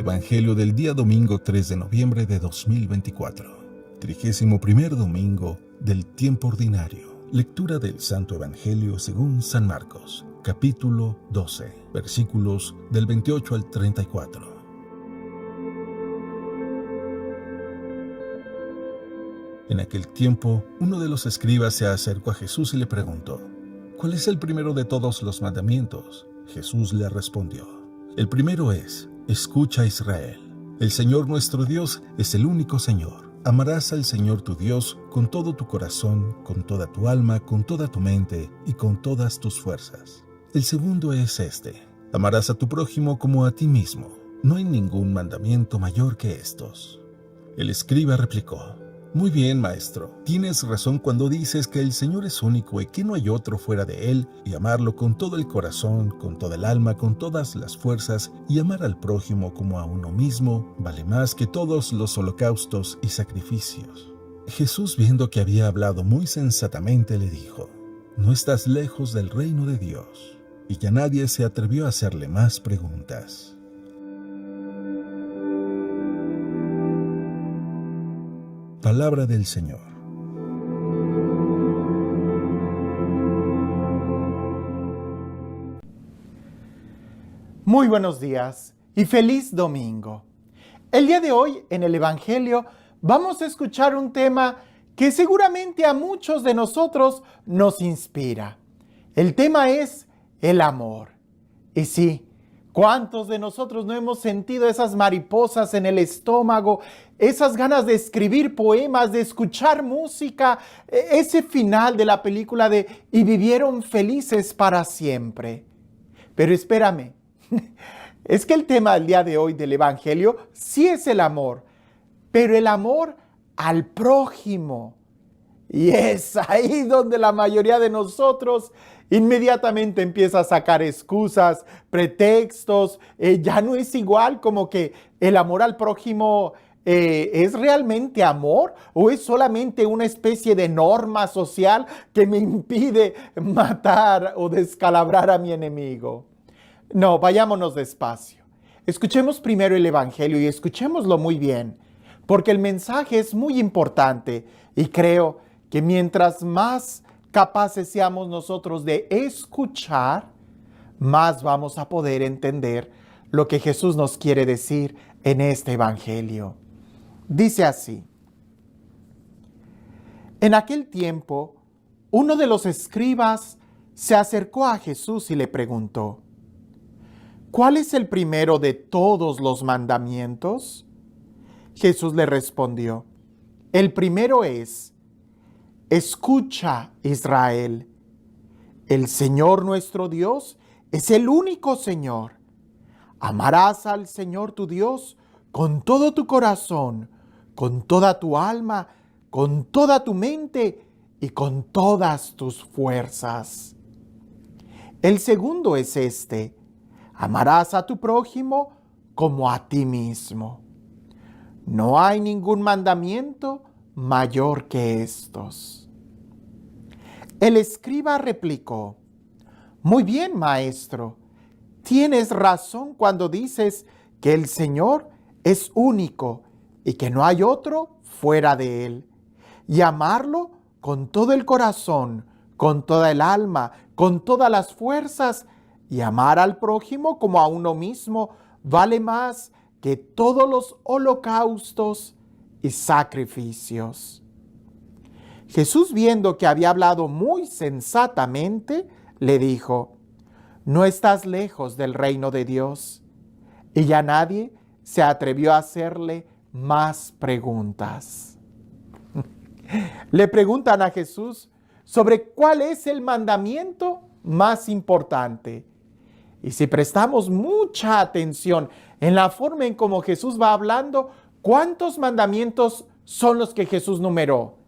Evangelio del día domingo 3 de noviembre de 2024. 31º domingo del tiempo ordinario. Lectura del Santo Evangelio según San Marcos, capítulo 12, versículos del 28 al 34. En aquel tiempo, uno de los escribas se acercó a Jesús y le preguntó: ¿Cuál es el primero de todos los mandamientos? Jesús le respondió: El primero es: Escucha, Israel. El Señor nuestro Dios es el único Señor. Amarás al Señor tu Dios con todo tu corazón, con toda tu alma, con toda tu mente y con todas tus fuerzas. El segundo es este: amarás a tu prójimo como a ti mismo. No hay ningún mandamiento mayor que estos. El escriba replicó: Muy bien, maestro. Tienes razón cuando dices que el Señor es único y que no hay otro fuera de Él, y amarlo con todo el corazón, con toda el alma, con todas las fuerzas, y amar al prójimo como a uno mismo, vale más que todos los holocaustos y sacrificios. Jesús, viendo que había hablado muy sensatamente, le dijo: No estás lejos del reino de Dios. Y ya nadie se atrevió a hacerle más preguntas. Palabra del Señor. Muy buenos días y feliz domingo. El día de hoy en el Evangelio vamos a escuchar un tema que seguramente a muchos de nosotros nos inspira. El tema es el amor. Y sí, ¿cuántos de nosotros no hemos sentido esas mariposas en el estómago, esas ganas de escribir poemas, de escuchar música, ese final de la película de "Y vivieron felices para siempre"? Pero espérame, es que el tema del día de hoy del Evangelio sí es el amor, pero el amor al prójimo. Y es ahí donde la mayoría de nosotros inmediatamente empieza a sacar excusas, pretextos. Ya no es igual, como que el amor al prójimo ¿es realmente amor o es solamente una especie de norma social que me impide matar o descalabrar a mi enemigo? No, vayámonos despacio. Escuchemos primero el Evangelio y escuchémoslo muy bien, porque el mensaje es muy importante y creo que mientras más capaces seamos nosotros de escuchar, más vamos a poder entender lo que Jesús nos quiere decir en este Evangelio. Dice así: En aquel tiempo, uno de los escribas se acercó a Jesús y le preguntó: ¿Cuál es el primero de todos los mandamientos? Jesús le respondió: El primero es: Escucha, Israel. El Señor nuestro Dios es el único Señor. Amarás al Señor tu Dios con todo tu corazón, con toda tu alma, con toda tu mente y con todas tus fuerzas. El segundo es este: amarás a tu prójimo como a ti mismo. No hay ningún mandamiento mayor que estos. El escriba replicó: Muy bien, maestro. Tienes razón cuando dices que el Señor es único y que no hay otro fuera de Él. Y amarlo con todo el corazón, con toda el alma, con todas las fuerzas, y amar al prójimo como a uno mismo vale más que todos los holocaustos y sacrificios. Jesús, viendo que había hablado muy sensatamente, le dijo: No estás lejos del reino de Dios. Y ya nadie se atrevió a hacerle más preguntas. Le preguntan a Jesús sobre cuál es el mandamiento más importante. Y si prestamos mucha atención en la forma en cómo Jesús va hablando, ¿cuántos mandamientos son los que Jesús numeró?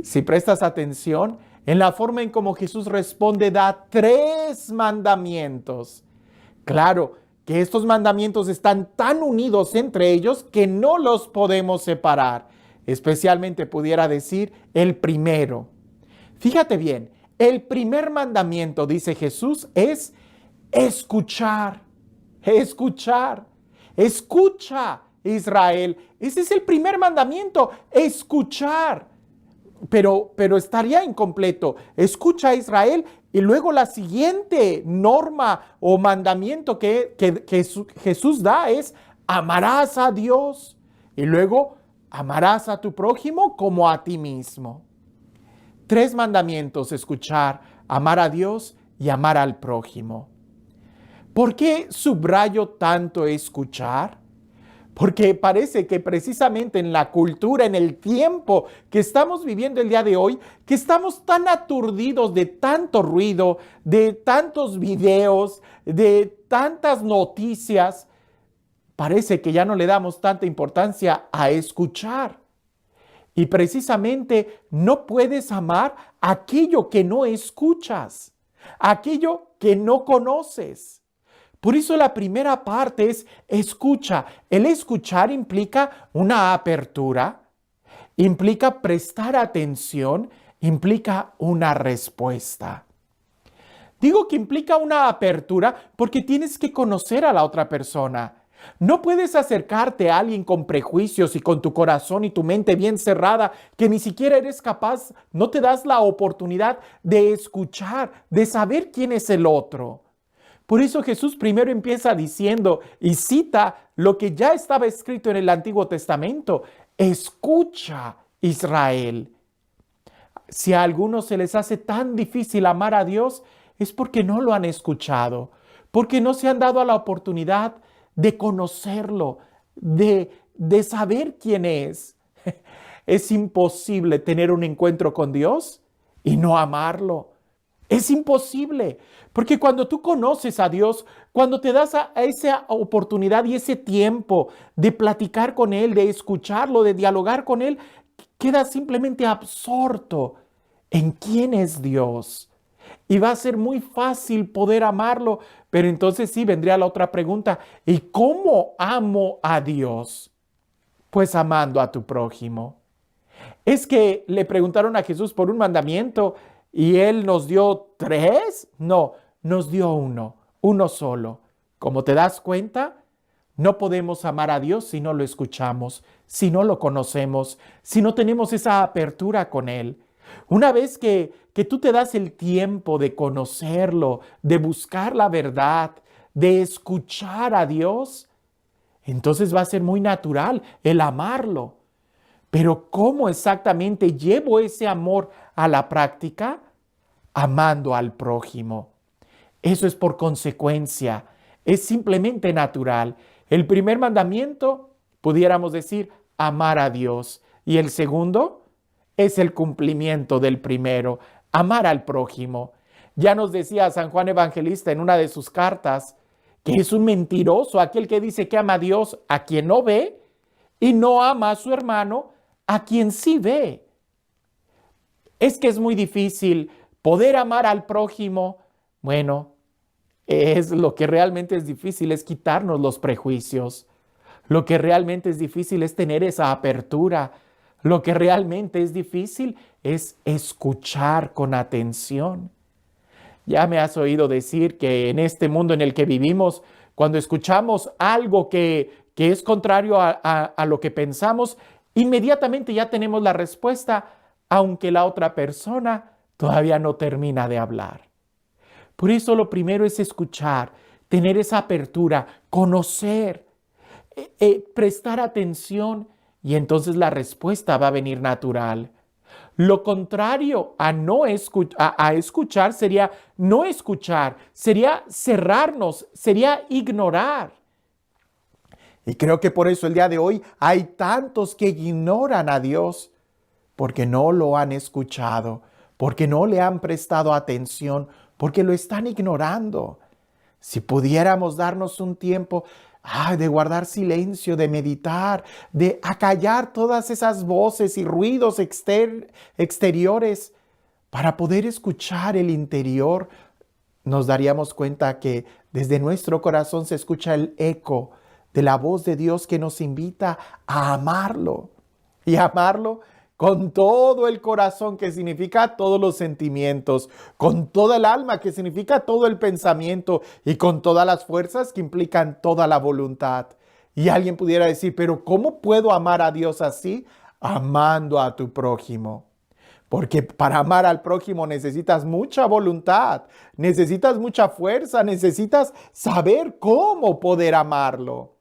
Si prestas atención en la forma en cómo Jesús responde, da 3 mandamientos. Claro que estos mandamientos están tan unidos entre ellos que no los podemos separar. Especialmente pudiera decir el primero. Fíjate bien, el primer mandamiento, dice Jesús, es escuchar. Escuchar. Escucha, Israel. Ese es el primer mandamiento, escuchar. Pero estaría incompleto. Escucha, Israel, y luego la siguiente norma o mandamiento que Jesús da es: amarás a Dios y luego amarás a tu prójimo como a ti mismo. 3 mandamientos: escuchar, amar a Dios y amar al prójimo. ¿Por qué subrayo tanto escuchar? Porque parece que precisamente en la cultura, en el tiempo que estamos viviendo el día de hoy, que estamos tan aturdidos de tanto ruido, de tantos videos, de tantas noticias, parece que ya no le damos tanta importancia a escuchar. Y precisamente no puedes amar aquello que no escuchas, aquello que no conoces. Por eso la primera parte es escucha. El escuchar implica una apertura, implica prestar atención, implica una respuesta. Digo que implica una apertura porque tienes que conocer a la otra persona. No puedes acercarte a alguien con prejuicios y con tu corazón y tu mente bien cerrada, que ni siquiera eres capaz, no te das la oportunidad de escuchar, de saber quién es el otro. Por eso Jesús primero empieza diciendo y cita lo que ya estaba escrito en el Antiguo Testamento: escucha, Israel. Si a algunos se les hace tan difícil amar a Dios, es porque no lo han escuchado, porque no se han dado a la oportunidad de conocerlo, de saber quién es. Es imposible tener un encuentro con Dios y no amarlo. Es imposible, porque cuando tú conoces a Dios, cuando te das a esa oportunidad y ese tiempo de platicar con Él, de escucharlo, de dialogar con Él, quedas simplemente absorto en quién es Dios. Y va a ser muy fácil poder amarlo, pero entonces sí vendría la otra pregunta: ¿y cómo amo a Dios? Pues amando a tu prójimo. Es que le preguntaron a Jesús por un mandamiento y Él nos dio 3. No, nos dio uno solo. Como te das cuenta, no podemos amar a Dios si no lo escuchamos, si no lo conocemos, si no tenemos esa apertura con Él. Una vez que tú te das el tiempo de conocerlo, de buscar la verdad, de escuchar a Dios, entonces va a ser muy natural el amarlo. Pero ¿cómo exactamente llevo ese amor a la práctica? Amando al prójimo. Eso es por consecuencia, es simplemente natural. El primer mandamiento, pudiéramos decir, amar a Dios. Y el segundo es el cumplimiento del primero, amar al prójimo. Ya nos decía San Juan Evangelista en una de sus cartas que es un mentiroso aquel que dice que ama a Dios a quien no ve y no ama a su hermano a quien sí ve. Es que es muy difícil poder amar al prójimo. Bueno, es lo que realmente es difícil, es quitarnos los prejuicios. Lo que realmente es difícil es tener esa apertura. Lo que realmente es difícil es escuchar con atención. Ya me has oído decir que en este mundo en el que vivimos, cuando escuchamos algo que es contrario a lo que pensamos, inmediatamente ya tenemos la respuesta, aunque la otra persona todavía no termina de hablar. Por eso lo primero es escuchar, tener esa apertura, conocer, prestar atención, y entonces la respuesta va a venir natural. Lo contrario a escuchar sería no escuchar, sería cerrarnos, sería ignorar. Y creo que por eso el día de hoy hay tantos que ignoran a Dios, porque no lo han escuchado, porque no le han prestado atención, porque lo están ignorando. Si pudiéramos darnos un tiempo de guardar silencio, de meditar, de acallar todas esas voces y ruidos exteriores para poder escuchar el interior, nos daríamos cuenta que desde nuestro corazón se escucha el eco de la voz de Dios que nos invita a amarlo y amarlo con todo el corazón, que significa todos los sentimientos, con toda el alma, que significa todo el pensamiento, y con todas las fuerzas, que implican toda la voluntad. Y alguien pudiera decir, pero ¿cómo puedo amar a Dios así? Amando a tu prójimo. Porque para amar al prójimo necesitas mucha voluntad, necesitas mucha fuerza, necesitas saber cómo poder amarlo.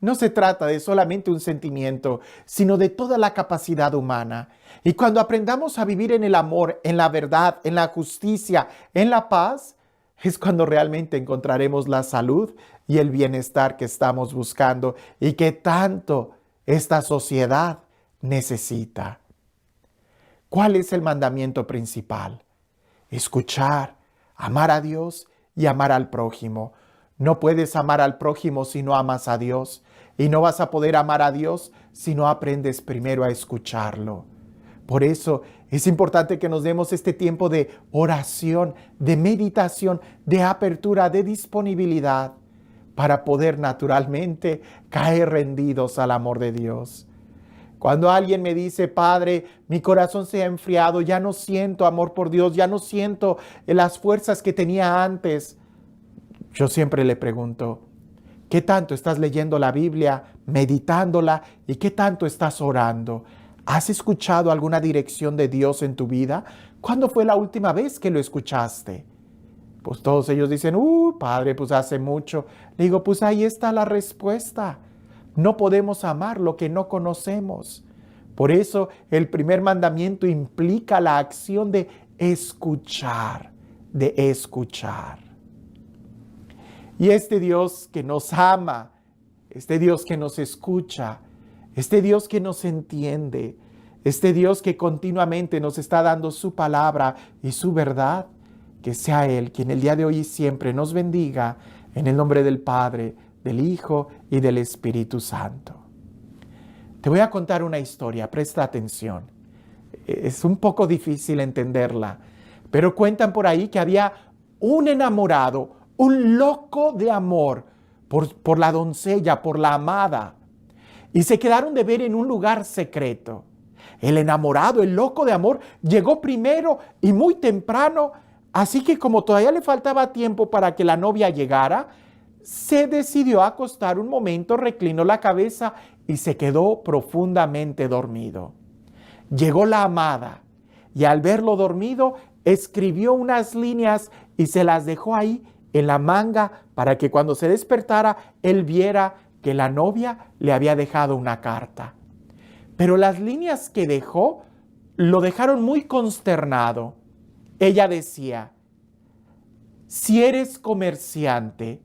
No se trata de solamente un sentimiento, sino de toda la capacidad humana. Y cuando aprendamos a vivir en el amor, en la verdad, en la justicia, en la paz, es cuando realmente encontraremos la salud y el bienestar que estamos buscando y que tanto esta sociedad necesita. ¿Cuál es el mandamiento principal? Escuchar, amar a Dios y amar al prójimo. No puedes amar al prójimo si no amas a Dios. Y no vas a poder amar a Dios si no aprendes primero a escucharlo. Por eso es importante que nos demos este tiempo de oración, de meditación, de apertura, de disponibilidad, para poder naturalmente caer rendidos al amor de Dios. Cuando alguien me dice, Padre, mi corazón se ha enfriado, ya no siento amor por Dios, ya no siento las fuerzas que tenía antes, yo siempre le pregunto, ¿qué tanto estás leyendo la Biblia, meditándola y qué tanto estás orando? ¿Has escuchado alguna dirección de Dios en tu vida? ¿Cuándo fue la última vez que lo escuchaste? Pues todos ellos dicen, Padre, pues hace mucho. Le digo, pues ahí está la respuesta. No podemos amar lo que no conocemos. Por eso el primer mandamiento implica la acción de escuchar, de escuchar. Y este Dios que nos ama, este Dios que nos escucha, este Dios que nos entiende, este Dios que continuamente nos está dando su palabra y su verdad, que sea Él quien el día de hoy y siempre nos bendiga en el nombre del Padre, del Hijo y del Espíritu Santo. Te voy a contar una historia, presta atención. Es un poco difícil entenderla, pero cuentan por ahí que había un enamorado, un loco de amor por la doncella, por la amada, y se quedaron de ver en un lugar secreto. El enamorado, el loco de amor, llegó primero y muy temprano, así que como todavía le faltaba tiempo para que la novia llegara, se decidió a acostar un momento, reclinó la cabeza y se quedó profundamente dormido. Llegó la amada y al verlo dormido, escribió unas líneas y se las dejó ahí en la manga para que cuando se despertara, él viera que la novia le había dejado una carta. Pero las líneas que dejó lo dejaron muy consternado. Ella decía, si eres comerciante,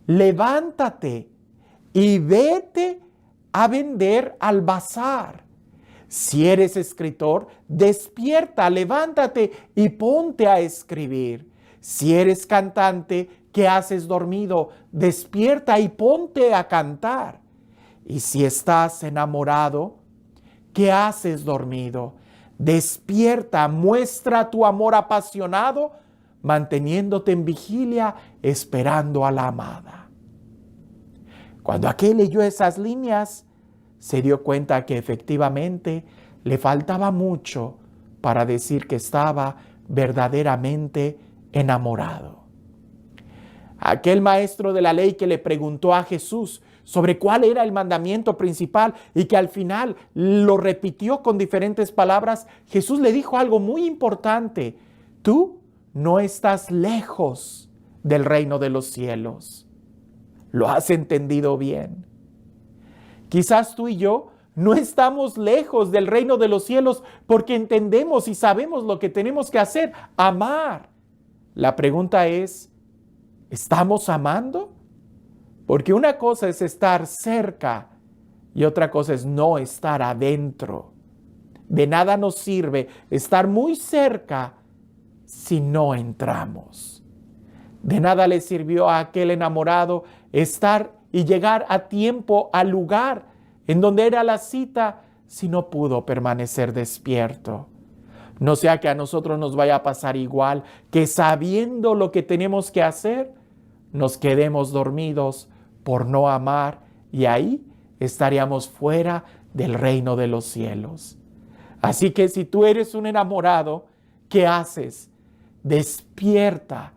levántate y vete a vender al bazar. Si eres escritor, despierta, levántate y ponte a escribir. Si eres cantante, ¿qué haces dormido? Despierta y ponte a cantar. Y si estás enamorado, ¿qué haces dormido? Despierta, muestra tu amor apasionado, manteniéndote en vigilia, esperando a la amada. Cuando aquel leyó esas líneas, se dio cuenta que efectivamente le faltaba mucho para decir que estaba verdaderamente enamorado. Aquel maestro de la ley que le preguntó a Jesús sobre cuál era el mandamiento principal y que al final lo repitió con diferentes palabras, Jesús le dijo algo muy importante. Tú no estás lejos del reino de los cielos. ¿Lo has entendido bien? Quizás tú y yo no estamos lejos del reino de los cielos porque entendemos y sabemos lo que tenemos que hacer, amar. La pregunta es, ¿estamos amando? Porque una cosa es estar cerca y otra cosa es no estar adentro. De nada nos sirve estar muy cerca si no entramos. De nada le sirvió a aquel enamorado estar y llegar a tiempo al lugar en donde era la cita si no pudo permanecer despierto. No sea que a nosotros nos vaya a pasar igual, que sabiendo lo que tenemos que hacer, nos quedemos dormidos por no amar y ahí estaríamos fuera del reino de los cielos. Así que si tú eres un enamorado, ¿qué haces? Despierta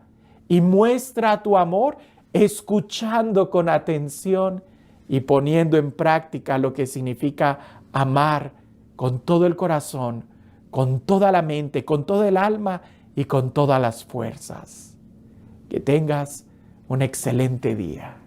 y muestra tu amor escuchando con atención y poniendo en práctica lo que significa amar con todo el corazón, con toda la mente, con toda el alma y con todas las fuerzas. Que tengas un excelente día.